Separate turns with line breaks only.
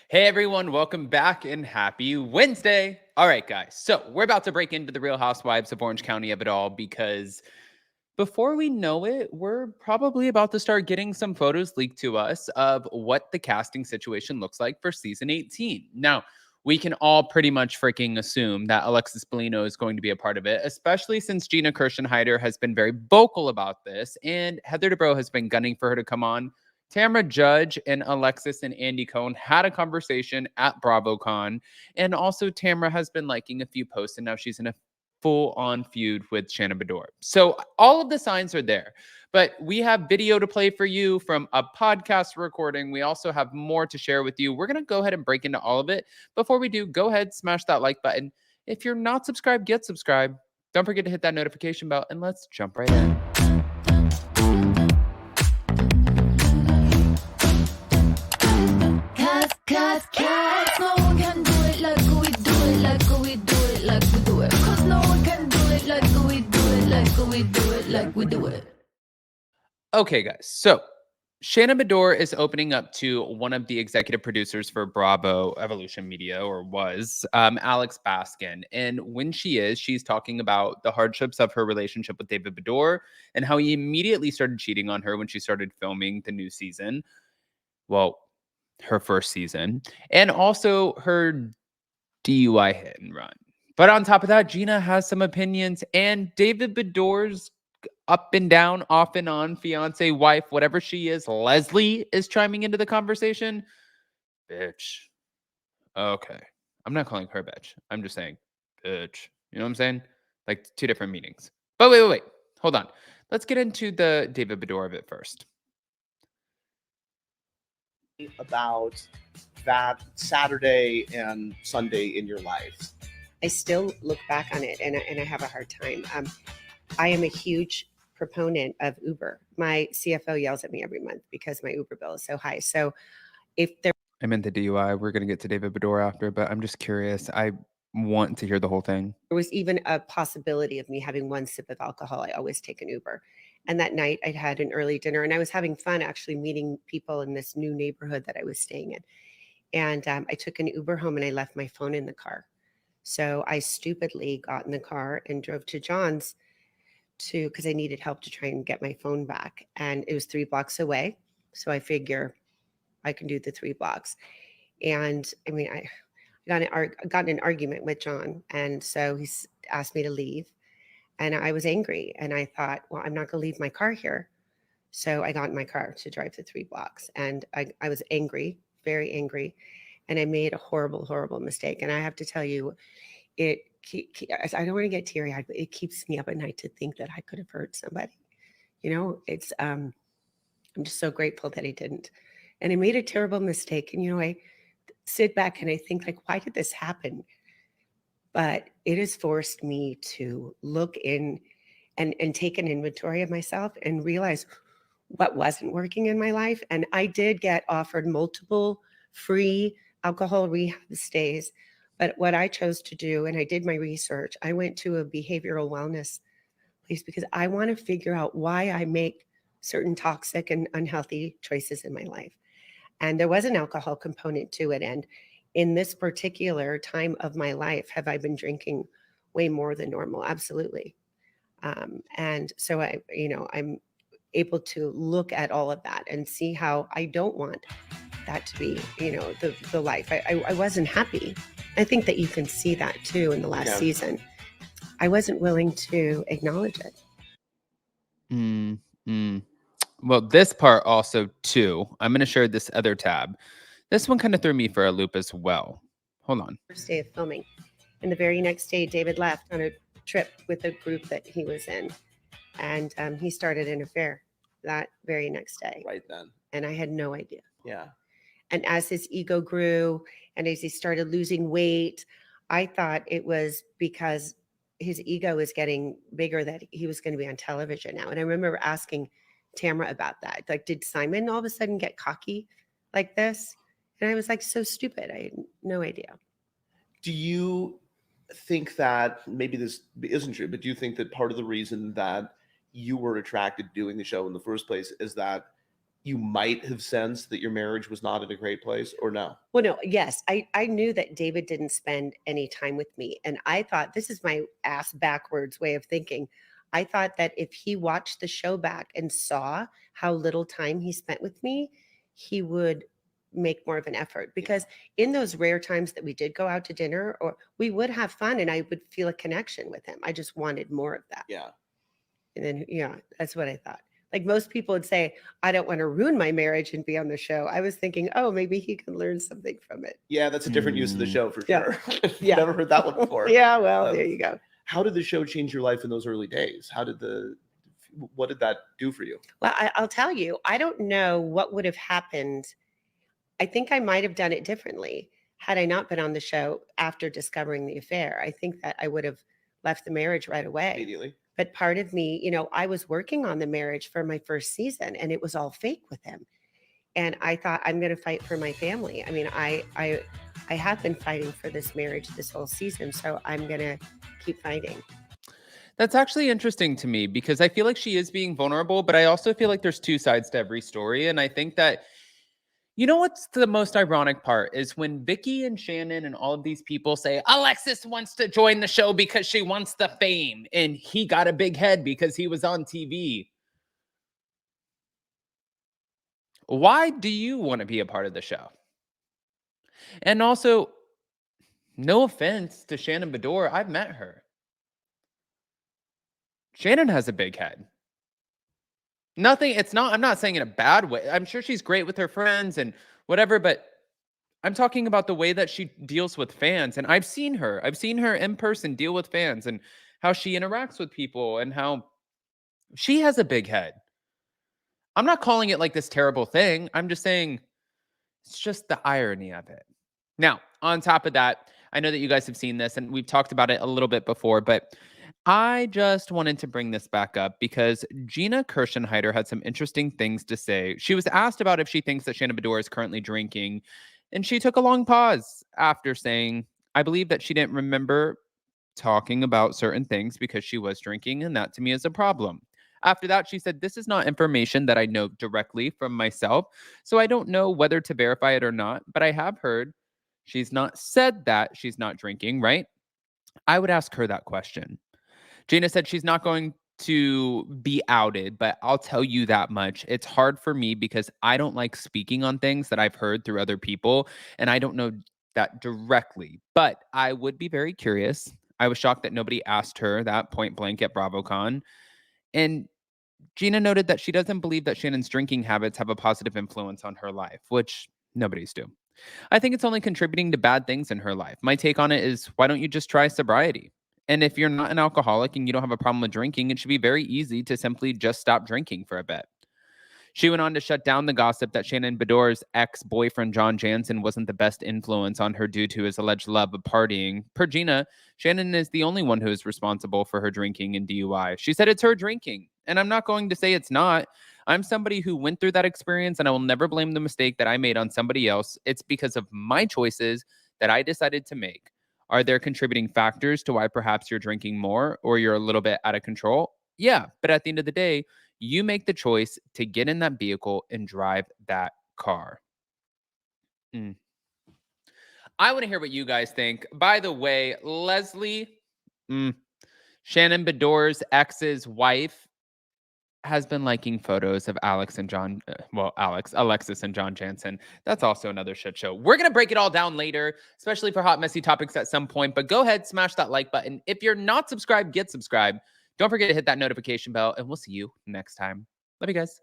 Hey everyone, welcome back and happy Wednesday. All right, guys. So we're about to break into the Real Housewives of Orange County of it all because before we know it, we're probably about to start getting some photos leaked to us of what the casting situation looks like for season 18. Now, we can all pretty much freaking assume that Alexis Bellino is going to be a part of it, especially since Gina Kersen Heider has been very vocal about this and Heather Dubrow has been gunning for her to come on. Tamra Judge and Alexis and Andy Cohen had a conversation at BravoCon. And also, Tamra has been liking a few posts, and now she's in a full-on feud with Shannon Beador. So all of the signs are there. But we have video to play for you from a podcast recording. We also have more to share with you. We're going to go ahead and break into all of it. Before we do, go ahead, smash that like button. If you're not subscribed, get subscribed. Don't forget to hit that notification bell, and let's jump right in.
Cause no one can do it like we do it, like we do it, like we do it. Cause no one can do it like we do it, like we do it, like we do it.
Okay, guys. So Shannon Beador is opening up to one of the executive producers for Bravo Evolution Media, or was, Alex Baskin. And when she's talking about the hardships of her relationship with David Beador and how he immediately started cheating on her when she started filming the new season. Well, her first season, and also her DUI hit and run. But on top of that, Gina has some opinions, and David Beador's up and down, off and on fiance, wife, whatever she is, Leslie, is chiming into the conversation. Bitch. Okay. I'm not calling her bitch. I'm just saying bitch. You know what I'm saying? Like two different meanings. But wait. Hold on. Let's get into the David Beador of it first.
About that Saturday and Sunday in your life?
I still look back on it and I have a hard time. I am a huge proponent of Uber. My CFO yells at me every month because my Uber bill is so high. So if there
I meant the DUI. We're going to get to David Beador after, but I'm just curious. I want to hear the whole thing.
was even a possibility of me having one sip of alcohol, I always take an Uber. And that night I'd had an early dinner and I was having fun actually meeting people in this new neighborhood that I was staying in. And I took an Uber home and I left my phone in the car. So I stupidly got in the car and drove to John's because I needed help to try and get my phone back. And it was 3 blocks away. So I figure I can do the 3 blocks. And I mean, I got in an argument with John. And so he asked me to leave. And I was angry. And I thought, well, I'm not going to leave my car here. So I got in my car to drive the 3 blocks. And I was angry, very angry. And I made a horrible, horrible mistake. And I have to tell you, I don't want to get teary-eyed, but it keeps me up at night to think that I could have hurt somebody. You know, it's I'm just so grateful that I didn't. And I made a terrible mistake. And I sit back and I think, like, why did this happen? But it has forced me to look in and take an inventory of myself and realize what wasn't working in my life. And I did get offered multiple free alcohol rehab stays. But what I chose to do, and I did my research, I went to a behavioral wellness place because I want to figure out why I make certain toxic and unhealthy choices in my life. And there was an alcohol component to it. And in this particular time of my life, have I been drinking way more than normal? Absolutely. And so I'm able to look at all of that and see how I don't want that to be, the life. I wasn't happy. I think that you can see that too in the last season. I wasn't willing to acknowledge it.
Well, this part also too, I'm going to share this other tab. This one kind of threw me for a loop as well. Hold on.
First day of filming. And the very next day, David left on a trip with a group that he was in. And he started an affair that very next day.
Right then.
And I had no idea.
Yeah.
And as his ego grew and as he started losing weight, I thought it was because his ego is getting bigger that he was going to be on television now. And I remember asking Tamra about that. Like, did Simon all of a sudden get cocky like this? And I was like, so stupid. I had no idea.
Do you think that maybe this isn't true, but do you think that part of the reason that you were attracted to doing the show in the first place is that you might have sensed that your marriage was not in a great place, or no?
Well, no, yes, I knew that David didn't spend any time with me. And I thought, this is my ass backwards way of thinking. I thought that if he watched the show back and saw how little time he spent with me, he would make more of an effort, because in those rare times that we did go out to dinner, or we would have fun and I would feel a connection with him. I just wanted more of that.
Yeah.
And then, yeah, that's what I thought. Like most people would say, I don't want to ruin my marriage and be on the show. I was thinking, oh, maybe he can learn something from it.
Yeah, that's a different use of the show for
Yeah.
sure.
Yeah.
Never heard that one before.
Yeah, well,
Um,
there you go.
How did the show change your life in those early days? What did that do for you?
Well, I'll tell you, I don't know what would have happened. I think I might have done it differently had I not been on the show after discovering the affair. I think that I would have left the marriage right away.
Immediately.
But part of me, you know, I was working on the marriage for my first season and it was all fake with him. And I thought, I'm going to fight for my family. I mean, I have been fighting for this marriage this whole season, so I'm going to keep fighting.
That's actually interesting to me because I feel like she is being vulnerable, but I also feel like there's two sides to every story. And I think that, you know, what's the most ironic part is when Vicky and Shannon and all of these people say, Alexis wants to join the show because she wants the fame. And he got a big head because he was on TV. Why do you want to be a part of the show? And also, no offense to Shannon Beador, I've met her. Shannon has a big head. I'm not saying in a bad way. I'm sure she's great with her friends and whatever, but I'm talking about the way that she deals with fans. And I've seen her in person deal with fans and how she interacts with people and how she has a big head. I'm not calling it like this terrible thing. I'm just saying it's just the irony of it. Now, on top of that, I know that you guys have seen this and we've talked about it a little bit before, but I just wanted to bring this back up because Gina Kersen Heider had some interesting things to say. She was asked about if she thinks that Shannon Beador is currently drinking, and she took a long pause after saying, I believe that she didn't remember talking about certain things because she was drinking, and that to me is a problem. After that, she said, this is not information that I know directly from myself, so I don't know whether to verify it or not, but I have heard she's not said that she's not drinking, right? I would ask her that question. Gina said she's not going to be outed, but I'll tell you that much. It's hard for me because I don't like speaking on things that I've heard through other people, and I don't know that directly, but I would be very curious. I was shocked that nobody asked her that point blank at BravoCon. And Gina noted that she doesn't believe that Shannon's drinking habits have a positive influence on her life, which nobody's do. I think it's only contributing to bad things in her life. My take on it is, why don't you just try sobriety? And if you're not an alcoholic and you don't have a problem with drinking, it should be very easy to simply just stop drinking for a bit. She went on to shut down the gossip that Shannon Beador's ex-boyfriend, John Jansen, wasn't the best influence on her due to his alleged love of partying. Per Gina, Shannon is the only one who is responsible for her drinking and DUI. She said it's her drinking, and I'm not going to say it's not. I'm somebody who went through that experience, and I will never blame the mistake that I made on somebody else. It's because of my choices that I decided to make. Are there contributing factors to why perhaps you're drinking more or you're a little bit out of control? Yeah, but at the end of the day, you make the choice to get in that vehicle and drive that car. I want to hear what you guys think. By the way, Leslie, Shannon Beador's ex's wife, has been liking photos of Alexis and John Jansen. That's also another shit show. We're going to break it all down later, especially for hot, messy topics at some point. But go ahead, smash that like button. If you're not subscribed, get subscribed. Don't forget to hit that notification bell, and we'll see you next time. Love you guys.